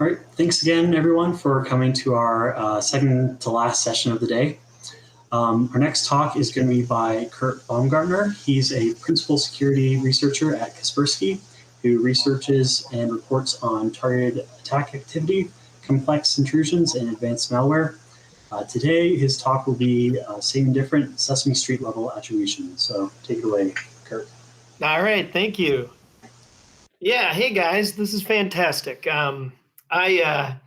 All right, thanks again, everyone, for coming to our second to last session of the day. Our next talk is going to be by Kurt Baumgartner. He's a principal security researcher at Kaspersky who researches and reports on targeted attack activity, complex intrusions, and advanced malware. Today, his talk will be Same and Different Sesame Street level attribution. So take it away, Kurt. All right, thank you. Yeah, hey guys, this is fantastic. I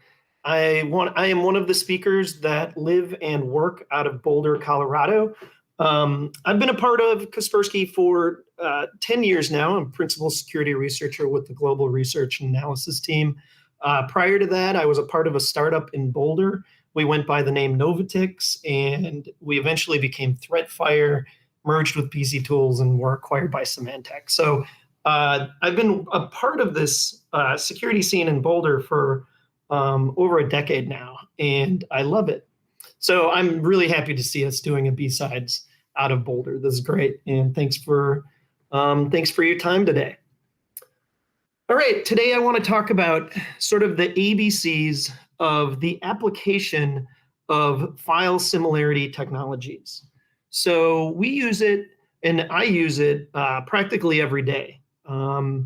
am one of the speakers that live and work out of Boulder, Colorado. I've been a part of Kaspersky for 10 years now. I'm principal security researcher with the Global Research and Analysis team. Prior to that, I was a part of a startup in Boulder. We went by the name Novatix, and we eventually became Threatfire, merged with PC Tools, and were acquired by Symantec. So I've been a part of this security scene in Boulder for over a decade now, and I love it. So I'm really happy to see us doing a B-Sides out of Boulder. This is great, and thanks for your time today. All right, today I want to talk about sort of the ABCs of the application of file similarity technologies. So we use it, and I use it practically every day. I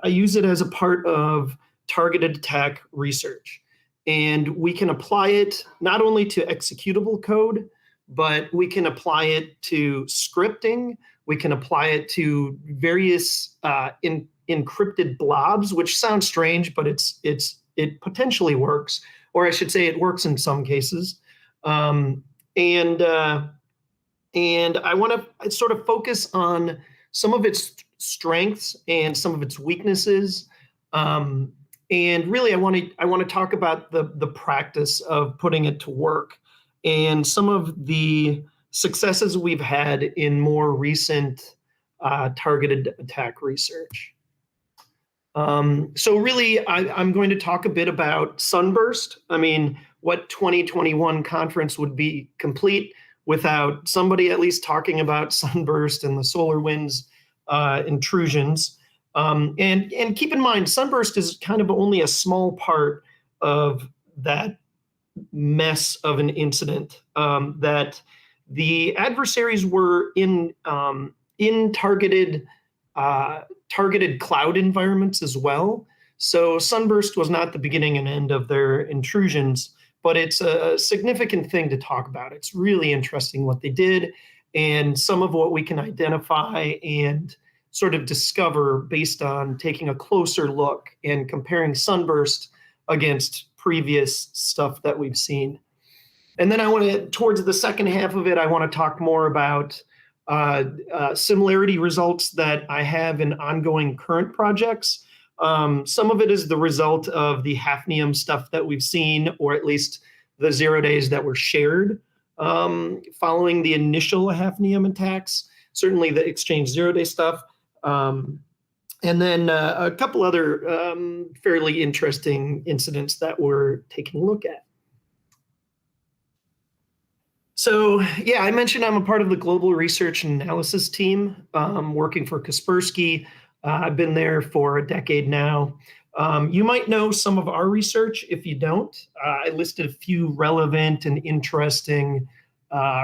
use it as a part of targeted attack research. And we can apply it not only to executable code, but we can apply it to scripting. We can apply it to various encrypted blobs, which sounds strange, but it potentially works, or I should say it works in some cases. And I want to sort of focus on some of its strengths and some of its weaknesses. And really, I want to talk about the practice of putting it to work and some of the successes we've had in more recent targeted attack research. So really, I'm going to talk a bit about SUNBURST. I mean, what 2021 conference would be complete without somebody at least talking about SUNBURST and the Solarwinds intrusions. And keep in mind, SUNBURST is kind of only a small part of that mess of an incident, that the adversaries were in targeted cloud environments as well. So SUNBURST was not the beginning and end of their intrusions, but it's a significant thing to talk about. It's really interesting what they did and some of what we can identify and sort of discover based on taking a closer look and comparing SUNBURST against previous stuff that we've seen. And then towards the second half of it, I want to talk more about similarity results that I have in ongoing current projects. Some of it is the result of the Hafnium stuff that we've seen, or at least the 0 days that were shared following the initial Hafnium attacks, certainly the Exchange 0-day stuff. And then a couple other fairly interesting incidents that we're taking a look at. So yeah, I mentioned I'm a part of the Global Research and Analysis team working for Kaspersky. I've been there for a decade now. You might know some of our research. If you don't, I listed a few relevant and interesting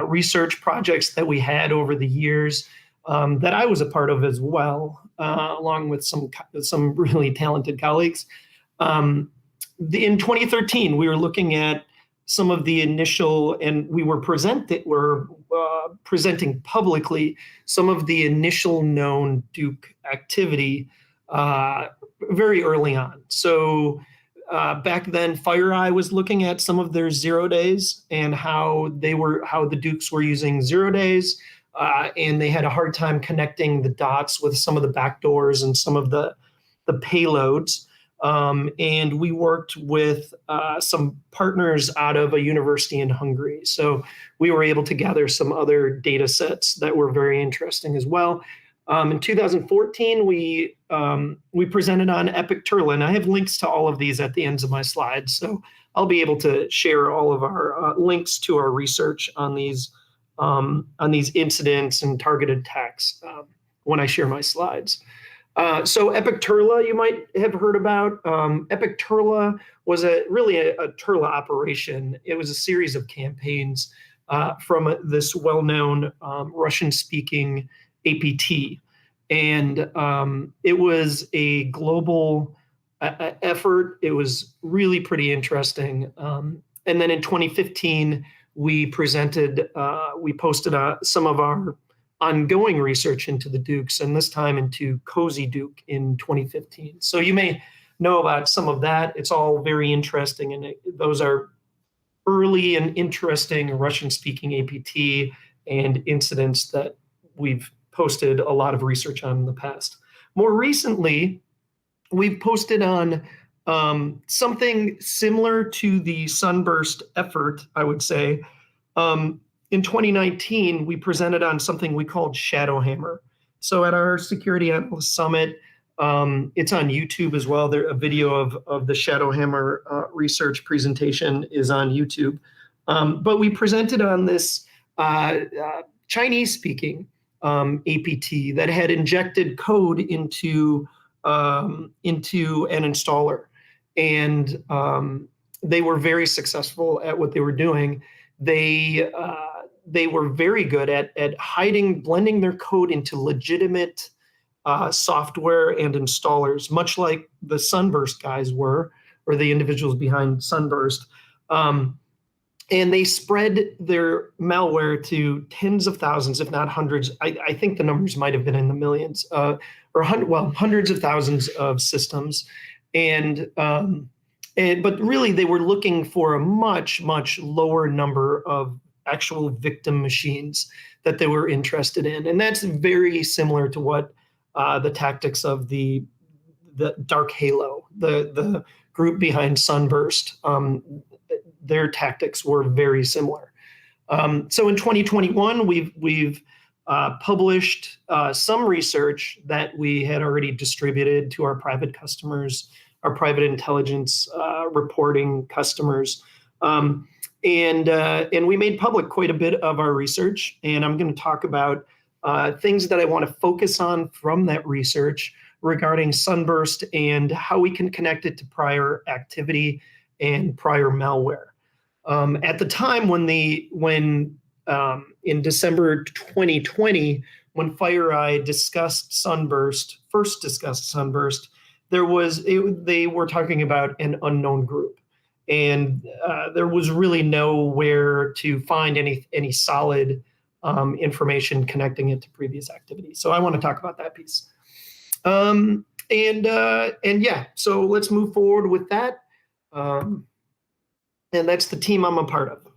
research projects that we had over the years that I was a part of as well, along with some really talented colleagues. In 2013, we were looking at some of the initial, and we were presenting publicly some of the initial known Duke activity very early on. So back then, FireEye was looking at some of their 0 days and how the Dukes were using 0 days, and they had a hard time connecting the dots with some of the backdoors and some of the payloads. And we worked with some partners out of a university in Hungary. So we were able to gather some other data sets that were very interesting as well. In 2014, we presented on Epic Turla, and I have links to all of these at the ends of my slides. So I'll be able to share all of our links to our research on these incidents and targeted attacks when I share my slides. So Epic Turla, you might have heard about. Epic Turla was really a Turla operation. It was a series of campaigns from this well-known Russian-speaking APT. And it was a global effort. It was really pretty interesting. And then in 2015, we posted some of our ongoing research into the Dukes, and this time into Cozy Duke in 2015. So you may know about some of that. It's all very interesting, and those are early and interesting Russian-speaking APT and incidents that we've posted a lot of research on in the past. More recently, we've posted on something similar to the SUNBURST effort, I would say. In 2019, we presented on something we called Shadowhammer. So at our Security Analyst Summit, it's on YouTube as well. There, a video of the Shadowhammer research presentation is on YouTube. But we presented on this Chinese-speaking APT that had injected code into an installer, and they were very successful at what they were doing. They were very good at blending their code into legitimate software and installers, much like the SUNBURST guys were, or the individuals behind SUNBURST. And they spread their malware to tens of thousands, if not hundreds. I think the numbers might have been in the millions, hundreds of thousands of systems. But really, they were looking for a much, much lower number of actual victim machines that they were interested in. And that's very similar to what the tactics of the Darkhalo, the group behind SUNBURST, their tactics were very similar. So in 2021, we've published some research that we had already distributed to our private customers, our private intelligence reporting customers. And we made public quite a bit of our research, and I'm going to talk about things that I want to focus on from that research regarding SUNBURST and how we can connect it to prior activity and prior malware. At the time when in December 2020, when FireEye first discussed SUNBURST, they were talking about an unknown group. And there was really nowhere to find any solid information connecting it to previous activity. So I want to talk about that piece. And yeah, so let's move forward with that. And that's the team I'm a part of.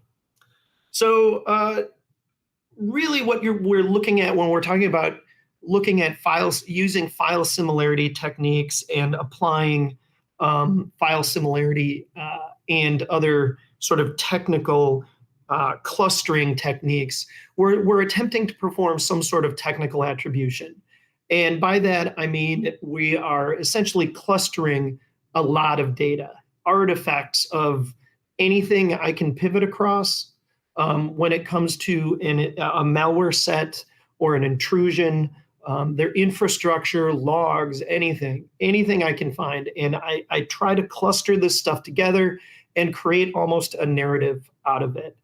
So really what we're looking at when we're talking about looking at files, using file similarity techniques and applying file similarity and other sort of technical clustering techniques, we're attempting to perform some sort of technical attribution. And by that, I mean, we are essentially clustering a lot of data, artifacts of anything I can pivot across when it comes to a malware set or an intrusion, their infrastructure, logs, anything I can find. And I try to cluster this stuff together and create almost a narrative out of it.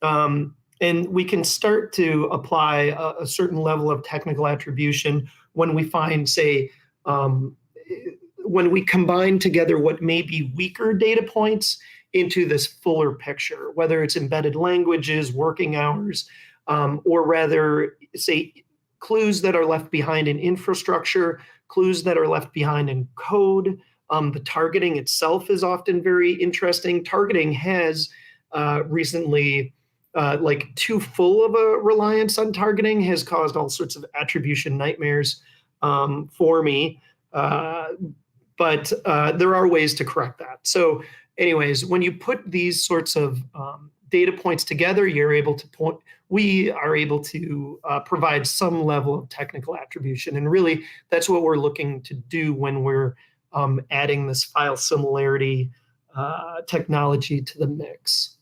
And we can start to apply a certain level of technical attribution when we find, say, when we combine together what may be weaker data points into this fuller picture, whether it's embedded languages, working hours, or rather, say, clues that are left behind in infrastructure, clues that are left behind in code. The targeting itself is often very interesting. Targeting has recently, like too full of a reliance on targeting has caused all sorts of attribution nightmares for me. But there are ways to correct that. So anyways, when you put these sorts of data points together, we are able to provide some level of technical attribution. And really, that's what we're looking to do when we're adding this file similarity technology to the mix.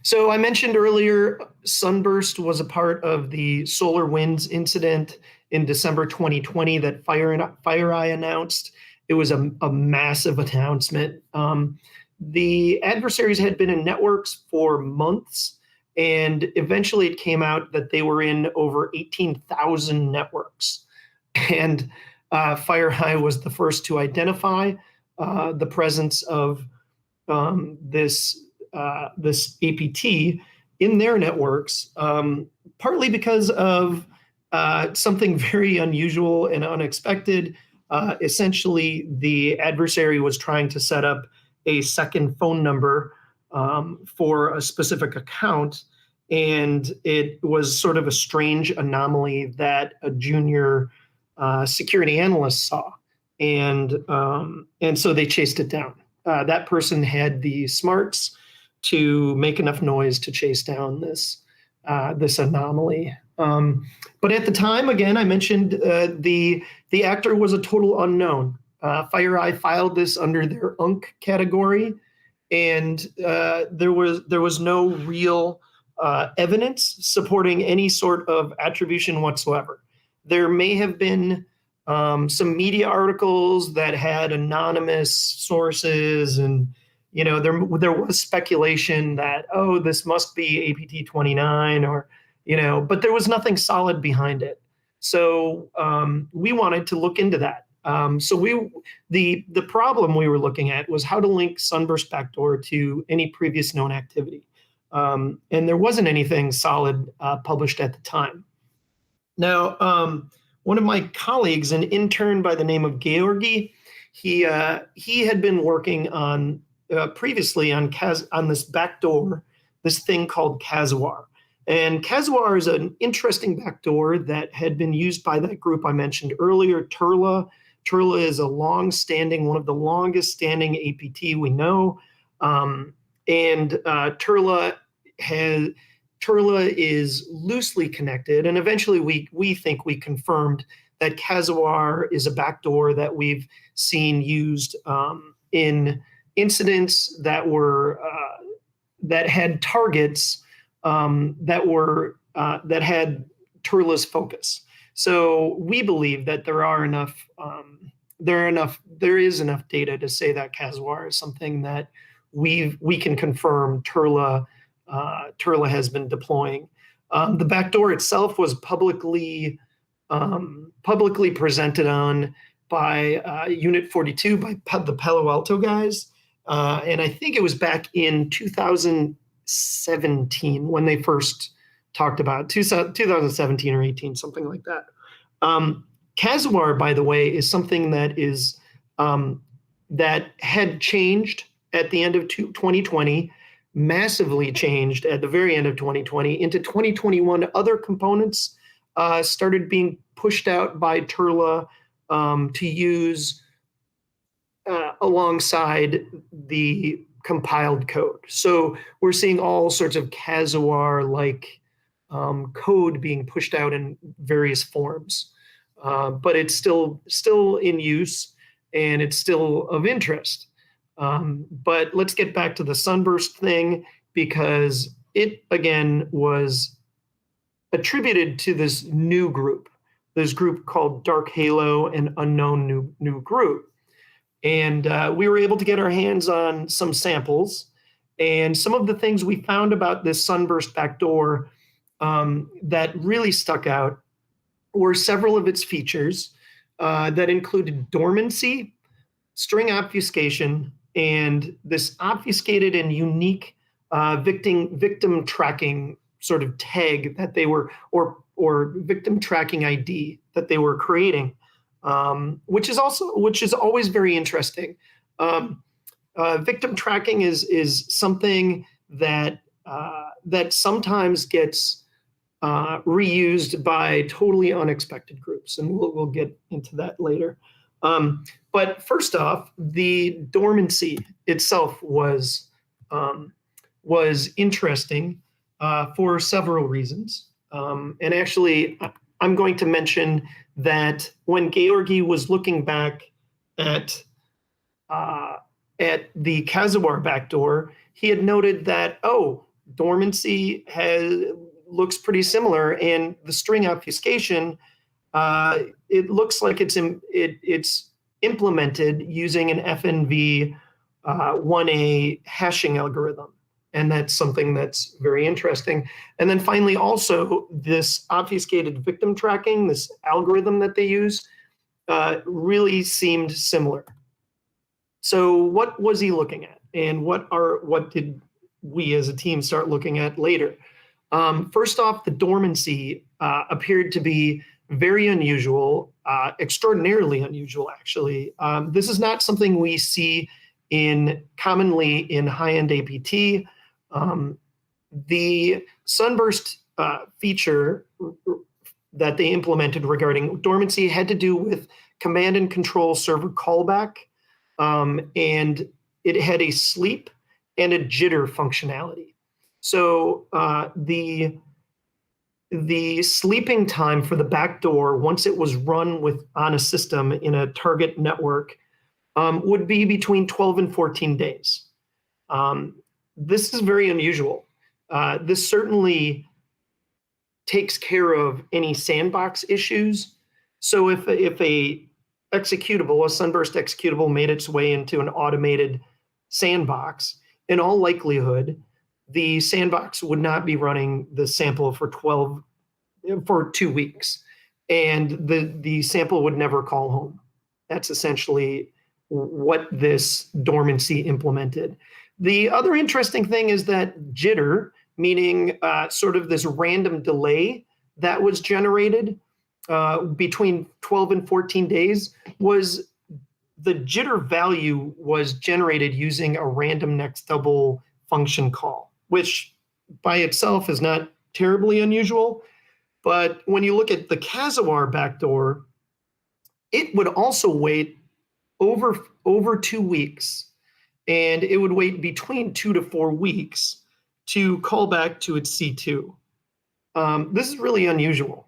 So I mentioned earlier, SUNBURST was a part of the Solarwinds incident in December 2020 that FireEye announced. It was a massive announcement. The adversaries had been in networks for months, and eventually it came out that they were in over 18,000 networks. And FireEye was the first to identify the presence of this APT in their networks, partly because of something very unusual and unexpected. Essentially, the adversary was trying to set up a second phone number for a specific account, and it was sort of a strange anomaly that a junior security analyst saw, and so they chased it down. That person had the smarts to make enough noise to chase down this anomaly. But at the time, again, I mentioned the actor was a total unknown. FireEye filed this under their UNC category, and there was no real evidence supporting any sort of attribution whatsoever. There may have been some media articles that had anonymous sources, and there was speculation that, oh, this must be APT29, or but there was nothing solid behind it. So we wanted to look into that. So the problem we were looking at was how to link SUNBURST backdoor to any previous known activity, and there wasn't anything solid published at the time. Now, one of my colleagues, an intern by the name of Georgi, he had been working on previously on this backdoor, this thing called Kazuar. And Kazuar is an interesting backdoor that had been used by that group I mentioned earlier, Turla. Turla is one of the longest standing APT we know. And Turla is loosely connected, and eventually we think we confirmed that Kazuar is a backdoor that we've seen used in incidents that had targets that had Turla's focus. So we believe that there is enough data to say that Kazuar is something that we can confirm Turla has been deploying. The backdoor itself was publicly presented on by Unit 42 by the Palo Alto guys, and I think it was back in 2017 when they first talked about it, 2017 or 18, something like that. Kazuar, by the way, is something that is that had changed at the end of 2020, massively changed at the very end of 2020. Into 2021, other components started being pushed out by Turla to use alongside the compiled code. So we're seeing all sorts of Kazuar-like code being pushed out in various forms, but it's still in use and it's still of interest. But let's get back to the SUNBURST thing, because it again was attributed to this new group, this group called Darkhalo, an unknown new group. And we were able to get our hands on some samples, and some of the things we found about this SUNBURST backdoor that really stuck out were several of its features that included dormancy, string obfuscation, and this obfuscated and unique victim tracking sort of tag that they were, or victim tracking ID that they were creating, which is always very interesting. Victim tracking is something that sometimes gets reused by totally unexpected groups, and we'll get into that later. But first off, the dormancy itself was interesting for several reasons. And actually, I'm going to mention that when Georgi was looking back at the Kazuar backdoor, he had noted that, dormancy looks pretty similar, and the string obfuscation it looks like it's implemented using an FNV 1A hashing algorithm. And that's something that's very interesting. And then finally, also, this obfuscated victim tracking, this algorithm that they use, really seemed similar. So what was he looking at? And what did we as a team start looking at later? First off, the dormancy appeared to be very unusual, extraordinarily unusual, actually. This is not something we see commonly in high-end APT. The SUNBURST feature that they implemented regarding dormancy had to do with command and control server callback, and it had a sleep and a jitter functionality. So the sleeping time for the backdoor, once it was run on a system in a target network, would be between 12 and 14 days. This is very unusual. This certainly takes care of any sandbox issues. So if a executable, a SUNBURST executable, made its way into an automated sandbox, in all likelihood, the sandbox would not be running the sample for 2 weeks, and the sample would never call home. That's essentially what this dormancy implemented. The other interesting thing is that jitter, meaning sort of this random delay that was generated between 12 and 14 days, was the jitter value was generated using a random next double function call, which by itself is not terribly unusual. But when you look at the Kazuar backdoor, it would also wait over 2 weeks, and it would wait between 2 to 4 weeks to call back to its C2. This is really unusual.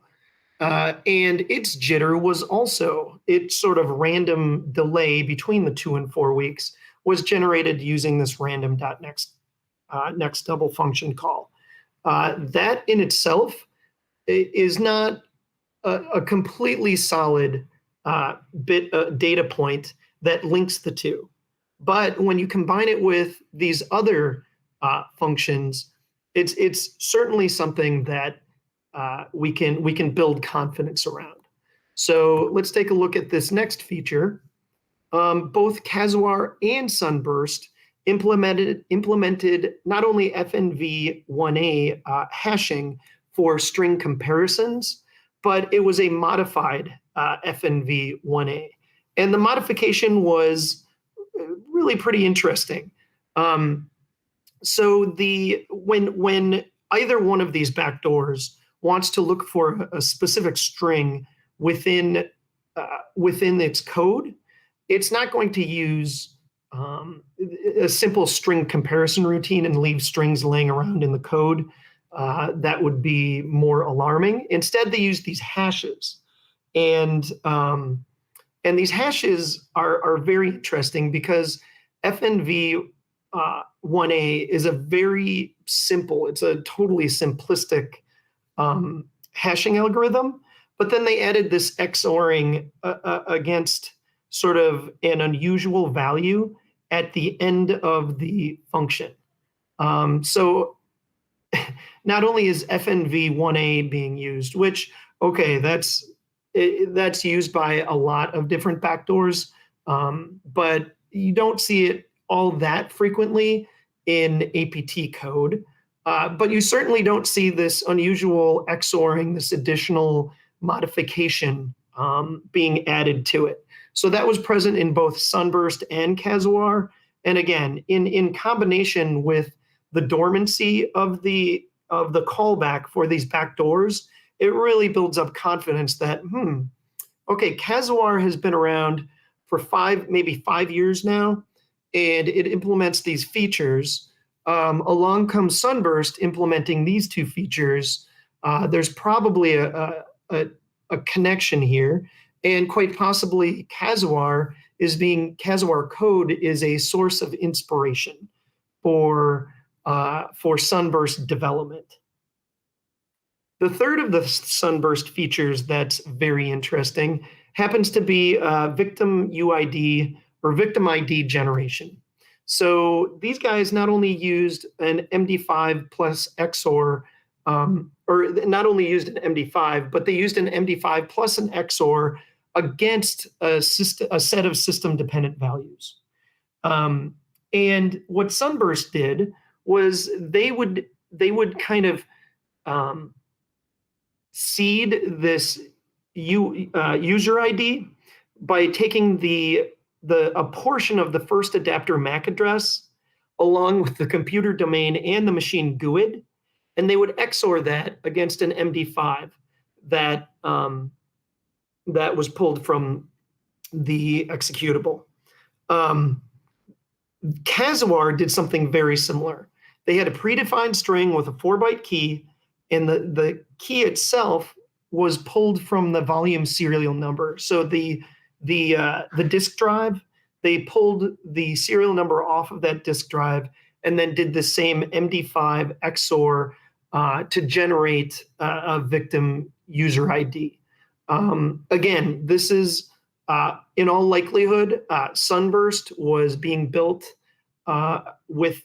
And its jitter was also, its sort of random delay between the 2 and 4 weeks was generated using this random.next next double function call. That in itself is not a completely solid data point that links the two. But when you combine it with these other functions, it's certainly something that we can build confidence around. So let's take a look at this next feature. Both Kazuar and SUNBURST implemented not only FNV1A hashing for string comparisons, but it was a modified FNV1A. And the modification was really pretty interesting. So when either one of these backdoors wants to look for a specific string within its code, it's not going to use a simple string comparison routine and leave strings laying around in the code. That would be more alarming. Instead, they use these hashes, and these hashes are very interesting because FNV 1A is a very simple, it's a totally simplistic hashing algorithm, but then they added this XORing against sort of an unusual value at the end of the function. So not only is FNV1A being used, which, okay, that's used by a lot of different backdoors, but you don't see it all that frequently in APT code. But you certainly don't see this unusual XORing, this additional modification being added to it. So that was present in both SUNBURST and Kazuar. And again, in combination with the dormancy of the callback for these backdoors, it really builds up confidence that, okay, Kazuar has been around for maybe 5 years now, and it implements these features. Along comes SUNBURST implementing these two features. There's probably a connection here, and quite possibly Kazuar code is a source of inspiration for SUNBURST development. The third of the SUNBURST features that's very interesting happens to be victim UID or victim ID generation. So these guys not only used an MD5 plus XOR, or not only used an MD5, but they used an MD5 plus an XOR against a set of system-dependent values. And what SUNBURST did was they would kind of seed this user ID by taking a portion of the first adapter MAC address along with the computer domain and the machine GUID, and they would XOR that against an MD5 that that was pulled from the executable. Kazuar did something very similar. They had a predefined string with a 4-byte key, and the key itself was pulled from the volume serial number. So the disk drive, they pulled the serial number off of that disk drive and then did the same MD5 XOR to generate a victim user ID. Again, this is in all likelihood, SUNBURST was being built with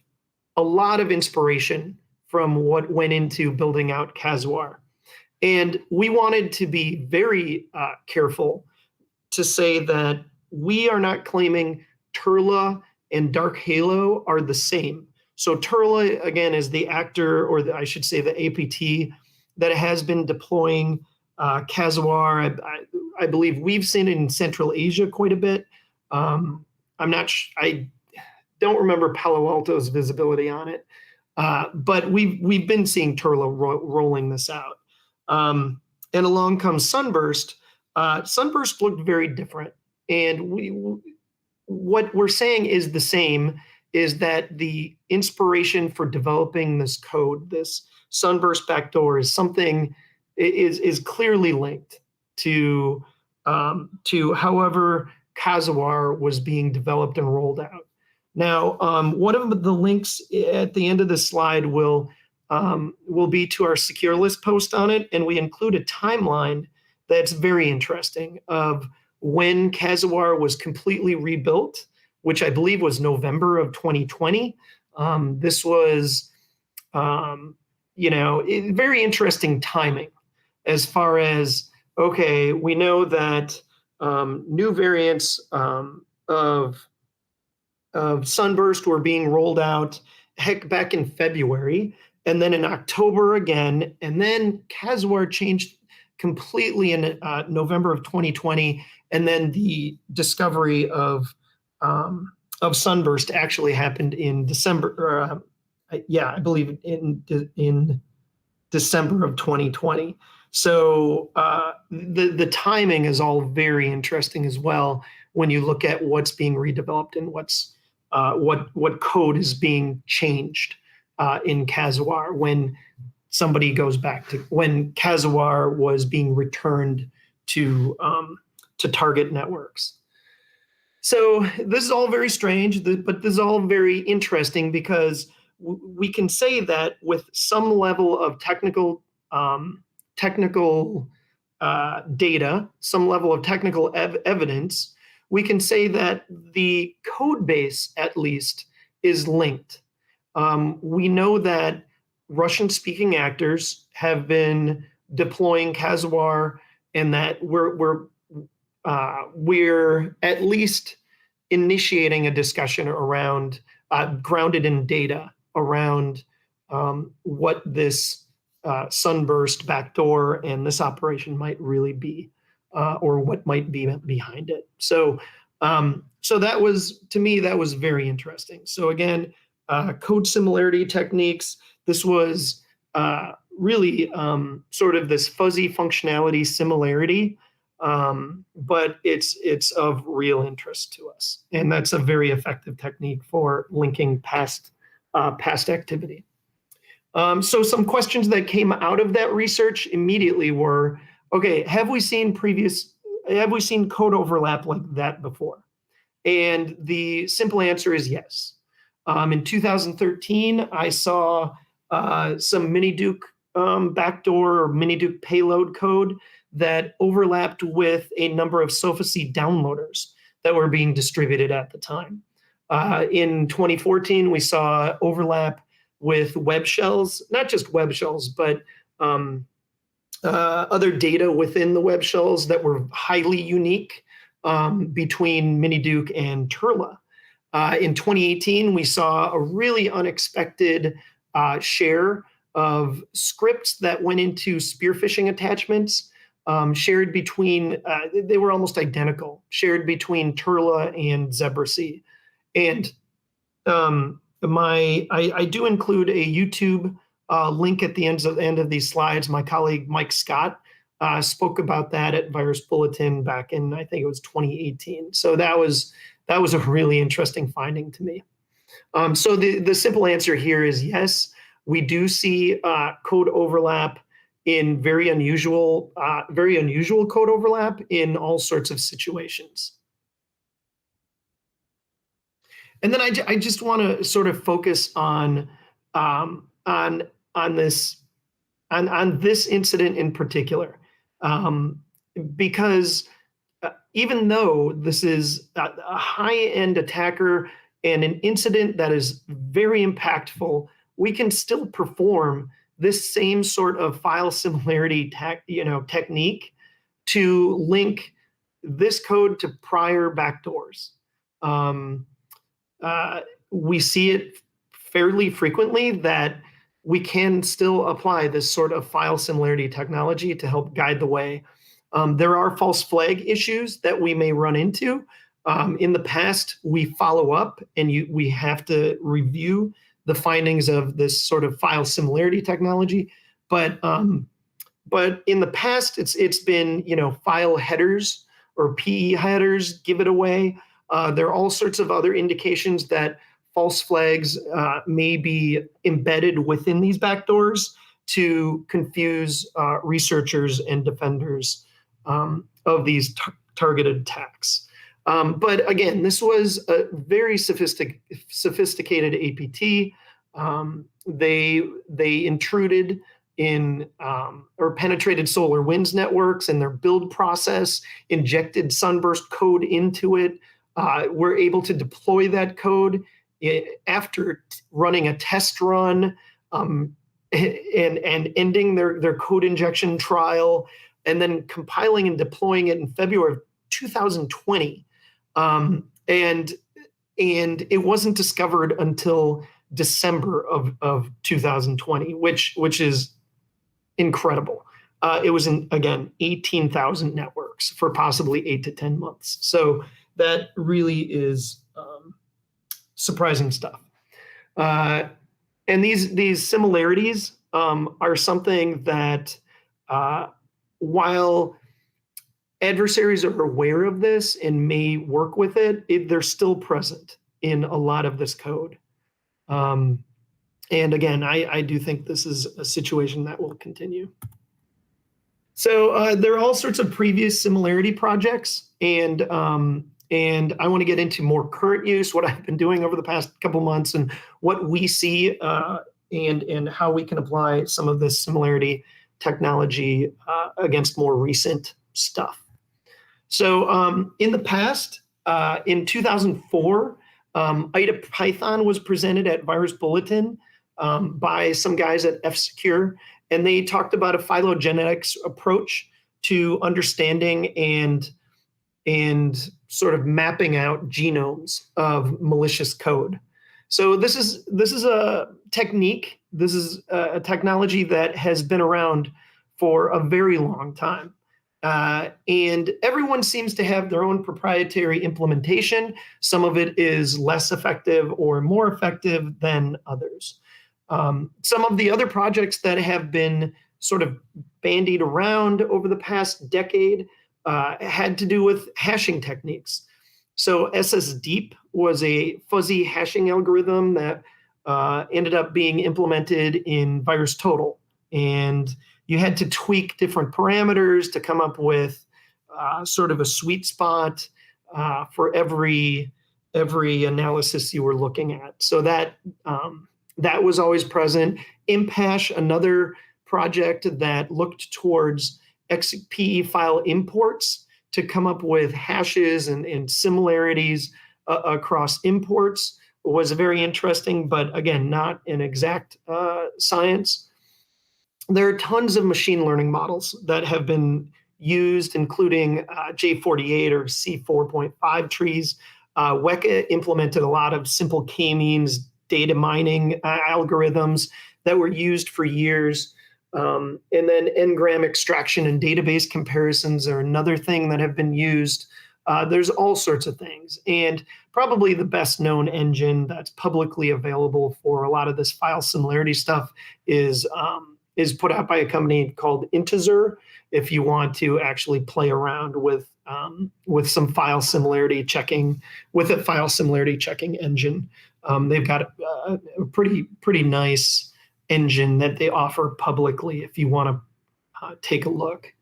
a lot of inspiration from what went into building out Kazuar. And we wanted to be very careful to say that we are not claiming Turla and Darkhalo are the same. So Turla, again, is the actor, or I should say the APT, that has been deploying Kazuar. I believe we've seen it in Central Asia quite a bit. I'm not I don't remember Palo Alto's visibility on it, but we've been seeing Turla rolling this out. And along comes SUNBURST. SUNBURST looked very different, and what we're saying is the same, is that the inspiration for developing this code, this SUNBURST backdoor, is something is clearly linked to however Kazuar was being developed and rolled out. Now, one of the links at the end of the slide will be to our secure list post on it, and we include a timeline that's very interesting of when Kazuar was completely rebuilt, which I believe was November of 2020. This was, very interesting timing as far as, okay, we know that new variants of SUNBURST were being rolled out back in February, and then in October again, and then Kazuar changed completely in November of 2020, and then the discovery of SUNBURST actually happened in December. I believe in December of 2020. So the timing is all very interesting as well when you look at what's being redeveloped and what code is being changed in Kazuar when somebody goes back to when Kazuar was being returned to target networks. So this is all very strange, but this is all very interesting because we can say that with some level of technical data, some level of technical evidence, we can say that the code base, at least, is linked. We know that Russian-speaking actors have been deploying Kazuar, and that we're at least initiating a discussion around, grounded in data, around what this SUNBURST backdoor and this operation might really be, or what might be behind it. So that was, to me, that was very interesting. So again, code similarity techniques. This was really sort of this fuzzy functionality similarity, but it's of real interest to us, and that's a very effective technique for linking past activity. So some questions that came out of that research immediately were, okay, have we seen code overlap like that before? And the simple answer is yes. In 2013, I saw some Miniduke backdoor or Miniduke payload code that overlapped with a number of Sophacy downloaders that were being distributed at the time. In 2014, we saw overlap with web shells, not just web shells, but other data within the web shells that were highly unique between Miniduke and Turla. In 2018, we saw a really unexpected share of scripts that went into spearphishing attachments shared between, they were almost identical, shared between Turla and Zebracy. And I do include a YouTube link at the end of these slides. My colleague Mike Scott spoke about that at Virus Bulletin back in, I think it was 2018. So that was a really interesting finding to me. So the simple answer here is yes, we do see code overlap in very unusual code overlap in all sorts of situations. And then I just want to sort of focus on this incident in particular, because even though this is a high-end attacker and an incident that is very impactful, we can still perform this same sort of file similarity technique to link this code to prior backdoors. We see it fairly frequently that we can still apply this sort of file similarity technology to help guide the way. There are false flag issues that we may run into. In the past, we follow up and we have to review the findings of this sort of file similarity technology. But in the past, it's been, file headers or PE headers give it away. There are all sorts of other indications that false flags may be embedded within these backdoors to confuse researchers and defenders of these targeted attacks. But again, this was a very sophisticated APT. They intruded in or penetrated Solarwinds networks and their build process, injected SUNBURST code into it. We're able to deploy that code after running a test run and ending their code injection trial, and then compiling and deploying it in February of 2020. And it wasn't discovered until December of 2020, which is incredible. It was again 18,000 networks for possibly 8 to 10 months. So that really is surprising stuff. And these similarities are something that while adversaries are aware of this and may work with it, they're still present in a lot of this code. And again, I do think this is a situation that will continue. So there are all sorts of previous similarity projects, and I want to get into more current use, what I've been doing over the past couple months, and what we see and how we can apply some of this similarity technology against more recent stuff. So in the past, in 2004, IDA was presented at Virus Bulletin by some guys at F-Secure, and they talked about a phylogenetics approach to understanding and sort of mapping out genomes of malicious code. So this is a technique. This is a technology that has been around for a very long time. And everyone seems to have their own proprietary implementation. Some of it is less effective or more effective than others. Some of the other projects that have been sort of bandied around over the past decade had to do with hashing techniques. So SSDeep was a fuzzy hashing algorithm that ended up being implemented in VirusTotal. And you had to tweak different parameters to come up with sort of a sweet spot for every analysis you were looking at. So that was always present. Imphash, another project that looked towards XPE file imports to come up with hashes and similarities across imports. Was very interesting, but again, not an exact science. There are tons of machine learning models that have been used, including J48 or C4.5 trees. Weka implemented a lot of simple k-means data mining algorithms that were used for years. And then n-gram extraction and database comparisons are another thing that have been used. There's all sorts of things. And probably the best known engine that's publicly available for a lot of this file similarity stuff is put out by a company called Integer. If you want to actually play around with some file similarity checking, with a file similarity checking engine, they've got a pretty nice engine that they offer publicly if you want to take a look.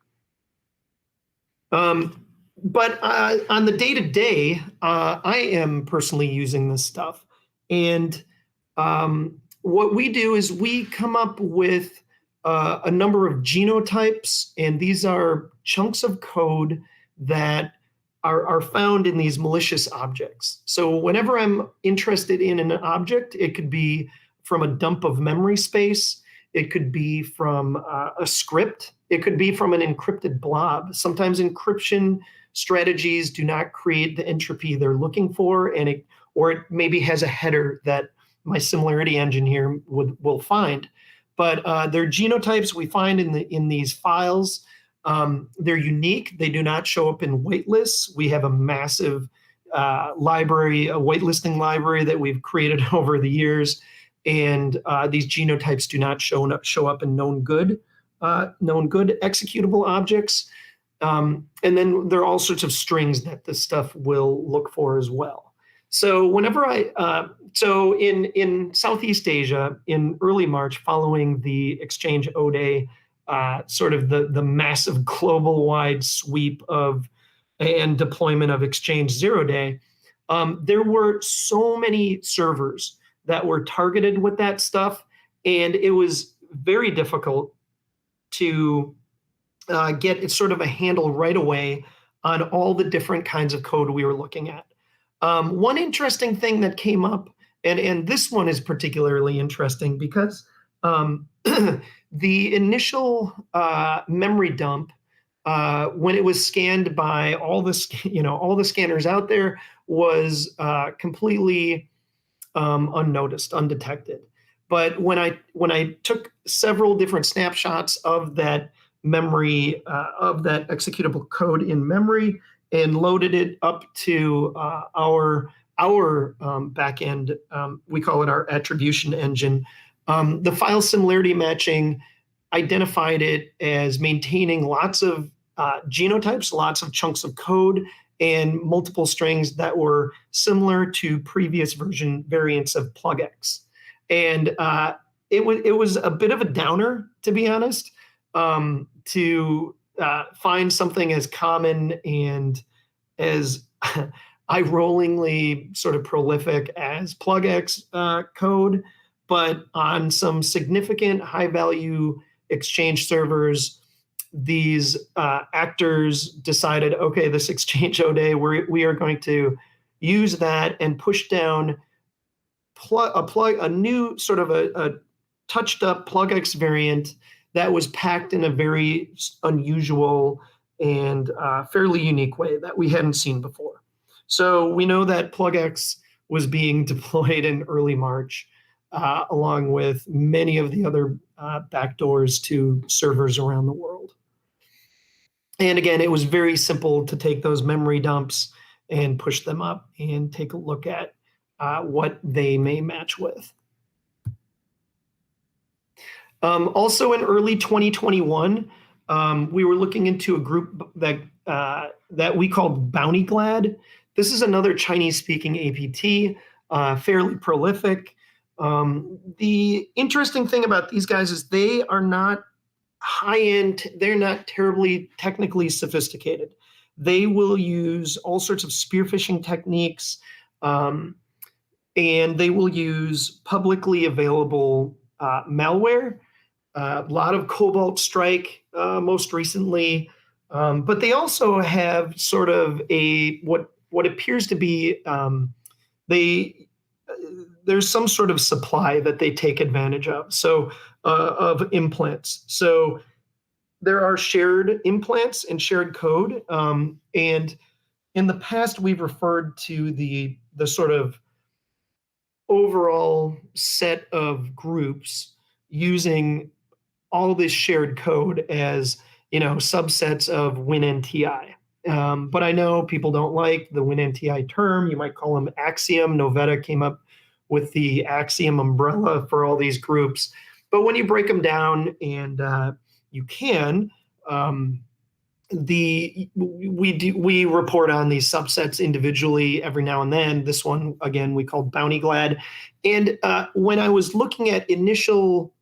But on the day-to-day, I am personally using this stuff. And what we do is we come up with a number of genotypes, and these are chunks of code that are found in these malicious objects. So whenever I'm interested in an object, it could be from a dump of memory space, it could be from a script, it could be from an encrypted blob. Sometimes encryption strategies do not create the entropy they're looking for, or it maybe has a header that my similarity engine here will find. But they're genotypes we find in these files. They're unique. They do not show up in whitelists. We have a massive library, a whitelisting library that we've created over the years. And these genotypes do not show up in known good executable objects. And then there are all sorts of strings that this stuff will look for as well. So whenever so in Southeast Asia, in early March, following the Exchange O-Day, sort of the massive global-wide sweep of and deployment of Exchange 0 Day, there were so many servers that were targeted with that stuff, and it was very difficult to get sort of a handle right away on all the different kinds of code we were looking at. One interesting thing that came up, and this one is particularly interesting because the initial memory dump, when it was scanned by all the scanners out there, was completely unnoticed, undetected. But when I took several different snapshots of that memory, of that executable code in memory, and loaded it up to our backend, we call it our attribution engine. The file similarity matching identified it as maintaining lots of genotypes, lots of chunks of code, and multiple strings that were similar to previous version variants of plugx. And it was a bit of a downer, to be honest, to find something as common and as eye-rollingly sort of prolific as plugx code, but on some significant high-value Exchange servers, these actors decided, okay, this Exchange O-Day, we are going to use that and push down a new sort of a touched-up plugx variant that was packed in a very unusual and fairly unique way that we hadn't seen before. So we know that plugx was being deployed in early March, along with many of the other backdoors to servers around the world. And again, it was very simple to take those memory dumps and push them up and take a look at what they may match with. Also in early 2021, we were looking into a group that we called Bounty Glad. This is another Chinese-speaking APT, fairly prolific. The interesting thing about these guys is they are not high-end, they're not terribly technically sophisticated. They will use all sorts of spear phishing techniques, and they will use publicly available malware a lot of cobalt strike most recently, but they also have sort of what appears to be they there's some sort of supply that they take advantage of. So of implants. So there are shared implants and shared code, and in the past we've referred to the sort of overall set of groups using all this shared code as subsets of WinNTI. But I know people don't like the WinNTI term. You might call them Axiom. Novetta came up with the Axiom umbrella for all these groups. But when you break them down, and you can, we report on these subsets individually every now and then. This one again we called Bounty Glad, and when I was looking at initial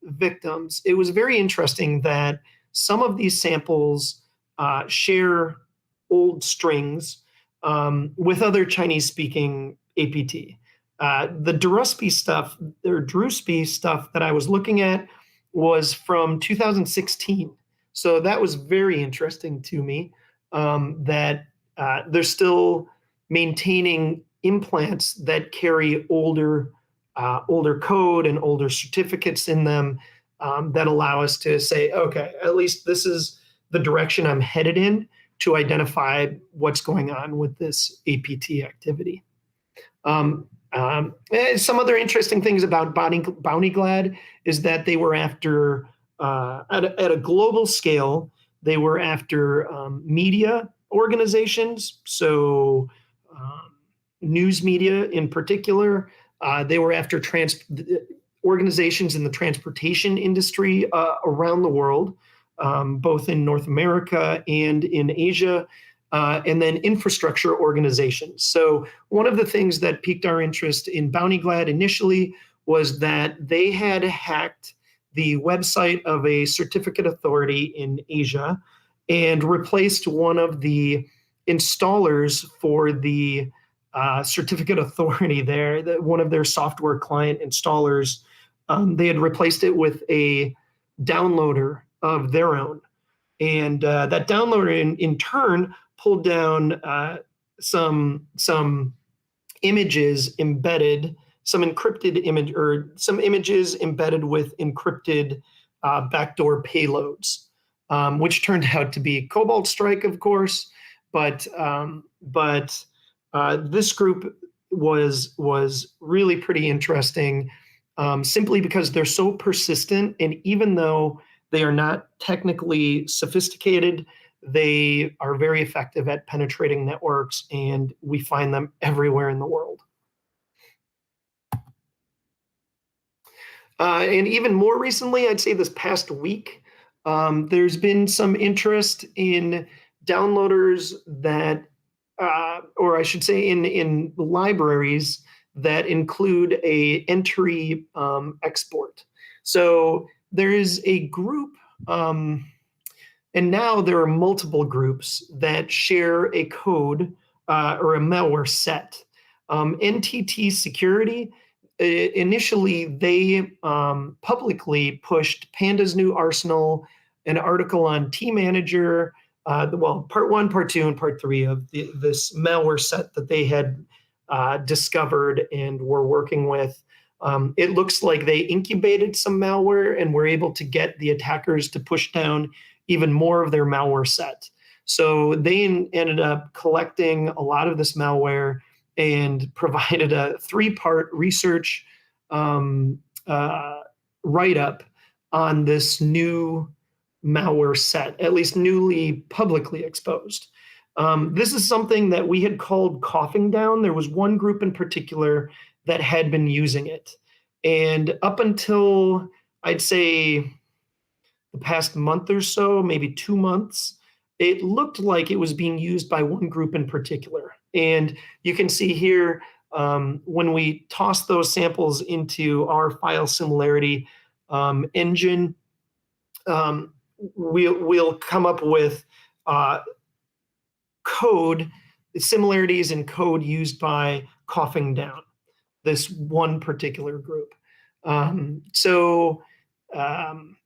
victims, it was very interesting that some of these samples share old strings with other Chinese-speaking APT. The Druspi stuff that I was looking at was from 2016. So that was very interesting to me, that they're still maintaining implants that carry older code and older certificates in them, that allow us to say, okay, at least this is the direction I'm headed in to identify what's going on with this APT activity. Some other interesting things about Bounty Glad is that they were after, at a global scale, they were after media organizations, so news media in particular. They were after organizations in the transportation industry around the world, both in North America and in Asia, and then infrastructure organizations. So one of the things that piqued our interest in Bounty Glad initially was that they had hacked the website of a certificate authority in Asia and replaced one of the installers for the certificate authority there, one of their software client installers. They had replaced it with a downloader of their own. And that downloader in turn pulled down some images embedded, some encrypted image, or some images embedded with encrypted backdoor payloads, which turned out to be Cobalt Strike, of course. But this group was really pretty interesting, simply because they're so persistent, and even though they are not technically sophisticated, they are very effective at penetrating networks, and we find them everywhere in the world. And even more recently, I'd say this past week, there's been some interest in downloaders that, or I should say in libraries that include a entry export. So there is a group, and now there are multiple groups that share a code or a malware set. NTT Security, initially they publicly pushed Panda's New Arsenal, an article on T-Manager, part 1, part 2, and part 3 of this malware set that they had discovered and were working with. It looks like they incubated some malware and were able to get the attackers to push down even more of their malware set. So they ended up collecting a lot of this malware and provided a 3-part research write-up on this new malware set, at least newly publicly exposed. This is something that we had called coughing down. There was one group in particular that had been using it. And up until, I'd say, the past month or so, maybe 2 months, it looked like it was being used by one group in particular. And you can see here, when we toss those samples into our file similarity engine, we'll come up with code, similarities in code used by coughing down this one particular group.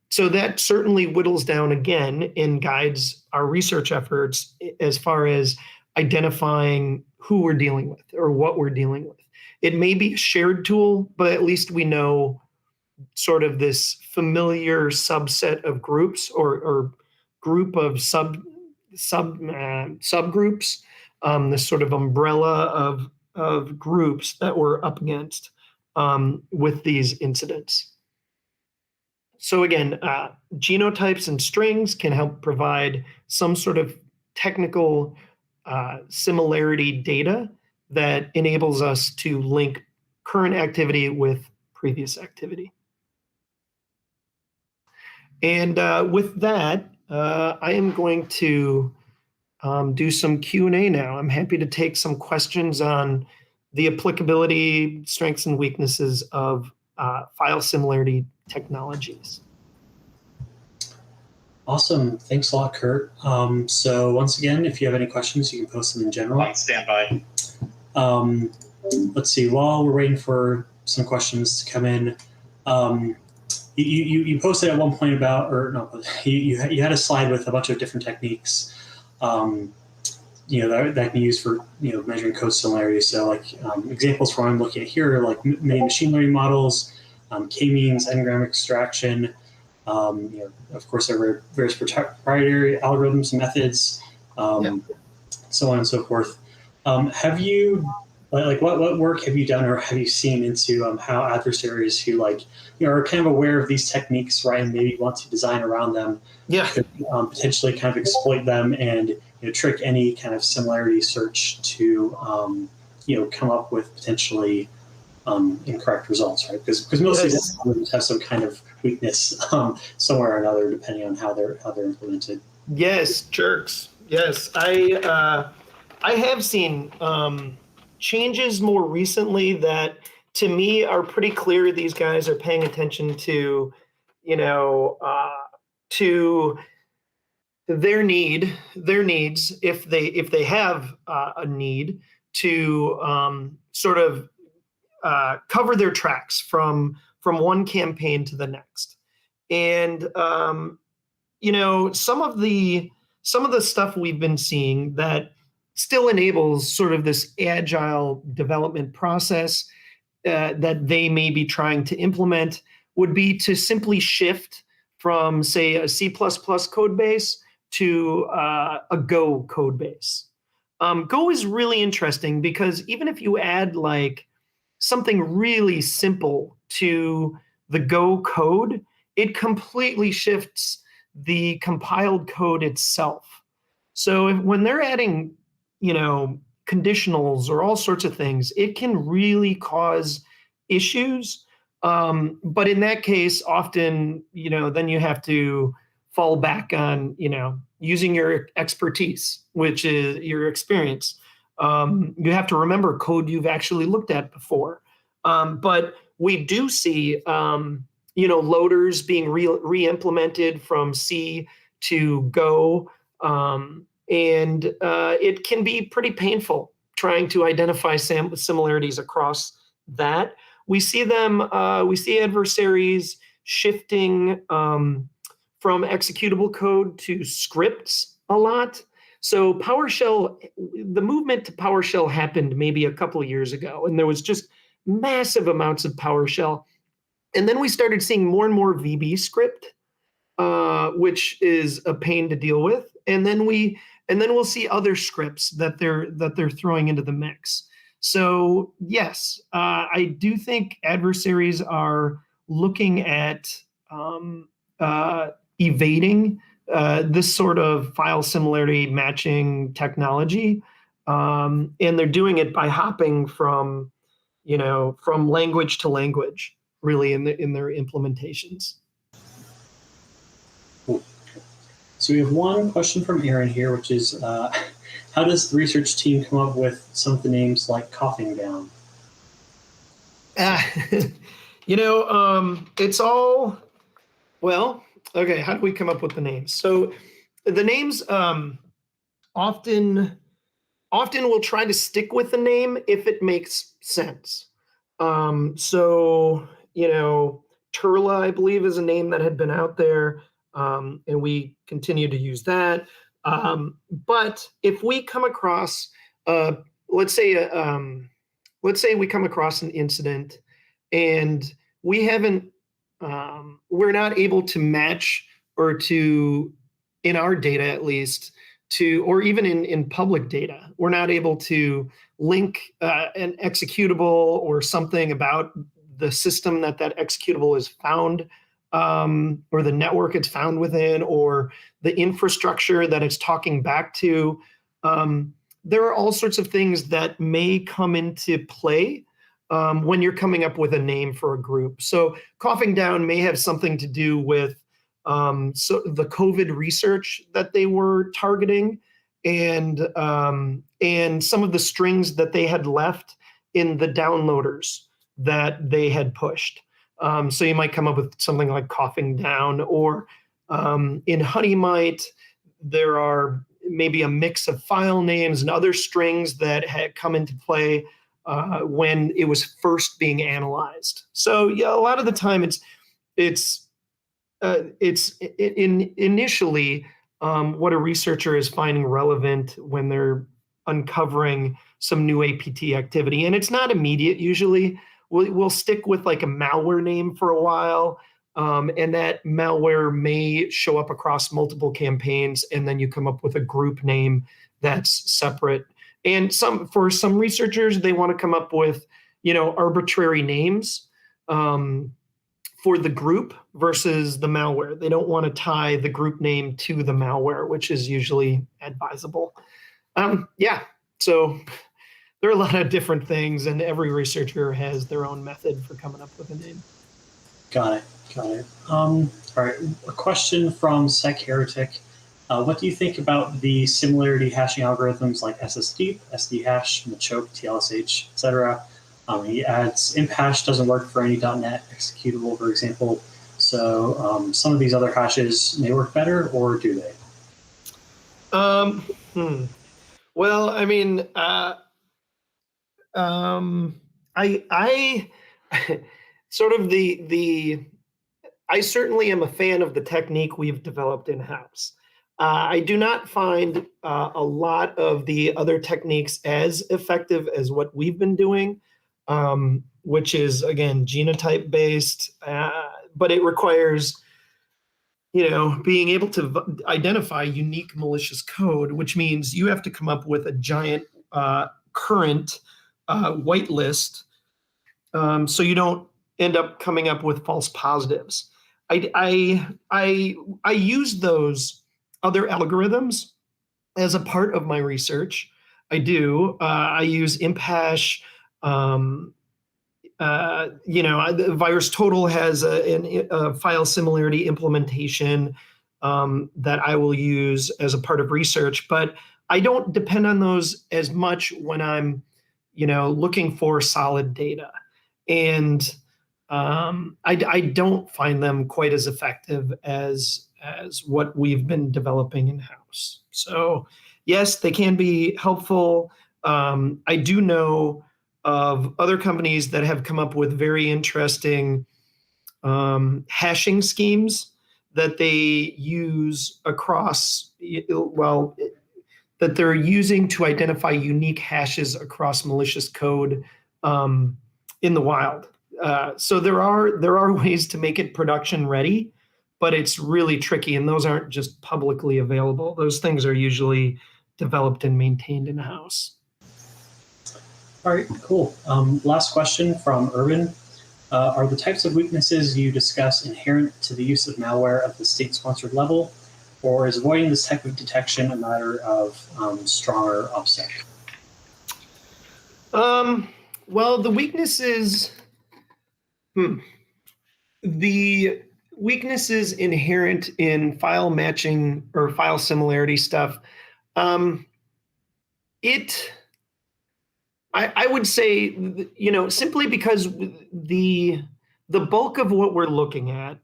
So that certainly whittles down again and guides our research efforts as far as identifying who we're dealing with or what we're dealing with. It may be a shared tool, but at least we know sort of this familiar subset of groups or group of subgroups, this sort of umbrella of groups that we're up against with these incidents. So again, genotypes and strings can help provide some sort of technical similarity data that enables us to link current activity with previous activity. And with that, I am going to do some Q&A now. I'm happy to take some questions on the applicability, strengths, and weaknesses of file similarity technologies. Awesome. Thanks a lot, Kurt. So once again, if you have any questions, you can post them in general. On standby. Let's see. While we're waiting for some questions to come in, you posted at one point about, or no, you had a slide with a bunch of different techniques, that can be used for measuring code similarity. So like examples from what I'm looking at here are like many machine learning models, k-means, n-gram extraction. Of course, there are various proprietary algorithms and methods, so on and so forth. Have you, what work have you done or have you seen into how adversaries who are kind of aware of these techniques, right, and maybe want to design around them, could potentially kind of exploit them and trick any kind of similarity search to come up with potentially incorrect results, right? Because most of these algorithms have some kind of weakness somewhere or another, depending on how they're implemented. Yes, jerks. Yes, I have seen changes more recently that to me are pretty clear. These guys are paying attention to, to their needs if they have a need to sort of cover their tracks from one campaign to the next. And some of the stuff we've been seeing that still enables sort of this agile development process that they may be trying to implement would be to simply shift from, say, a C++ code base to a Go code base. Go is really interesting because even if you add something really simple to the Go code, it completely shifts the compiled code itself. So when they're adding, conditionals or all sorts of things, it can really cause issues. But in that case, often, then you have to fall back on, using your expertise, which is your experience. You have to remember code you've actually looked at before. But we do see, loaders being re-implemented from C to Go. And it can be pretty painful trying to identify similarities across that. We see adversaries shifting from executable code to scripts a lot. So PowerShell, the movement to PowerShell happened maybe a couple of years ago, and there was just massive amounts of PowerShell. And then we started seeing more and more VB script, which is a pain to deal with. And then we'll see other scripts that they're throwing into the mix. So yes, I do think adversaries are looking at evading this sort of file similarity matching technology, and they're doing it by hopping from language to language, really, in their implementations. Cool. So we have one question from Aaron here, which is, how does the research team come up with some of the names like coughing down? It's all, well, okay, how do we come up with the names? So the names often we'll try to stick with the name if it makes sense. So, Turla, I believe, is a name that had been out there, and we continue to use that. But if we come across, let's say, we come across an incident, and we haven't, we're not able to match or to, in our data at least, to, or even in public data, we're not able to link an executable or something about the system that executable is found, or the network it's found within, or the infrastructure that it's talking back to. There are all sorts of things that may come into play when you're coming up with a name for a group. So coughing down may have something to do with so the COVID research that they were targeting, and some of the strings that they had left in the downloaders that they had pushed. So you might come up with something like coughing down, or in Honeymite, there are maybe a mix of file names and other strings that had come into play when it was first being analyzed. So yeah, a lot of the time initially what a researcher is finding relevant when they're uncovering some new APT activity, and it's not immediate usually. We'll stick with like a malware name for a while, and that malware may show up across multiple campaigns, and then you come up with a group name that's separate. And for some researchers, they want to come up with, arbitrary names for the group versus the malware. They don't want to tie the group name to the malware, which is usually advisable. So there are a lot of different things, and every researcher has their own method for coming up with a name. Got it. All right, a question from Sec Heretic. What do you think about the similarity hashing algorithms like SSDeep, SDHash, Machoke, TLSH, etc.? He adds imphash doesn't work for any .NET executable, for example. So some of these other hashes may work better, or do they? Well, I mean, I sort of I certainly am a fan of the technique we've developed in-house. I do not find a lot of the other techniques as effective as what we've been doing, which is, again, genotype based, but it requires, being able to identify unique malicious code, which means you have to come up with a giant current whitelist, so you don't end up coming up with false positives. I use those other algorithms as a part of my research. I do. I use imphash. The VirusTotal has a file similarity implementation that I will use as a part of research, but I don't depend on those as much when I'm, looking for solid data. And I don't find them quite as effective as what we've been developing in-house. So yes, they can be helpful. I do know of other companies that have come up with very interesting hashing schemes that they use across, that they're using to identify unique hashes across malicious code in the wild. So there are ways to make it production ready, but it's really tricky, and those aren't just publicly available. Those things are usually developed and maintained in-house. All right, cool. Last question from Urban. Are the types of weaknesses you discuss inherent to the use of malware at the state-sponsored level, or is avoiding this type of detection a matter of stronger OPSEC? Well, the weaknesses inherent in file matching or file similarity stuff, I would say, simply because the bulk of what we're looking at,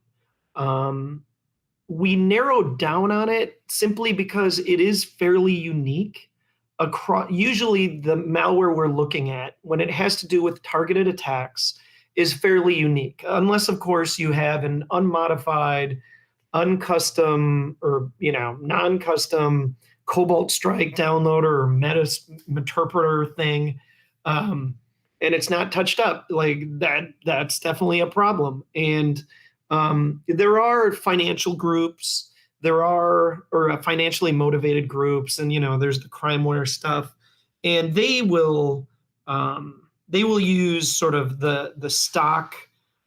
we narrowed down on it simply because it is fairly unique. Usually the malware we're looking at, when it has to do with targeted attacks, is fairly unique, unless of course you have an unmodified, uncustom, or non-custom Cobalt Strike downloader or interpreter thing, and it's not touched up. Like that's definitely a problem. And there are financial groups, or financially motivated groups, and there's the crimeware stuff, and they will use sort of the stock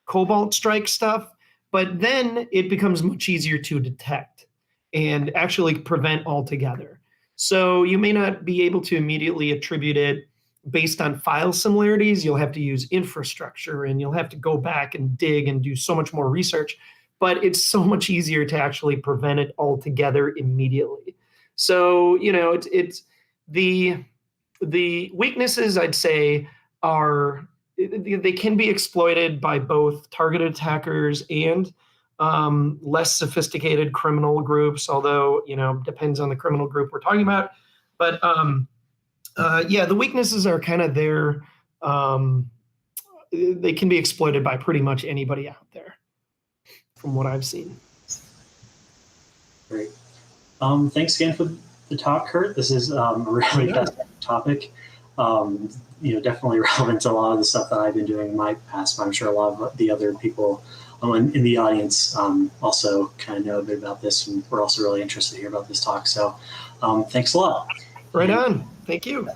Cobalt Strike stuff, but then it becomes much easier to detect and actually prevent altogether. So you may not be able to immediately attribute it based on file similarities. You'll have to use infrastructure, and you'll have to go back and dig and do so much more research, but it's so much easier to actually prevent it altogether immediately. So, it's the weaknesses, I'd say, are they can be exploited by both targeted attackers and less sophisticated criminal groups, although, depends on the criminal group we're talking about. But yeah, the weaknesses are kind of there. They can be exploited by pretty much anybody out there, from what I've seen. Great. Thanks again for the talk, Kurt. This is a really fascinating topic. Definitely relevant to a lot of the stuff that I've been doing in my past. I'm sure a lot of the other people in the audience also kind of know a bit about this, and we're also really interested to hear about this talk. So thanks a lot. Right on. Thank you.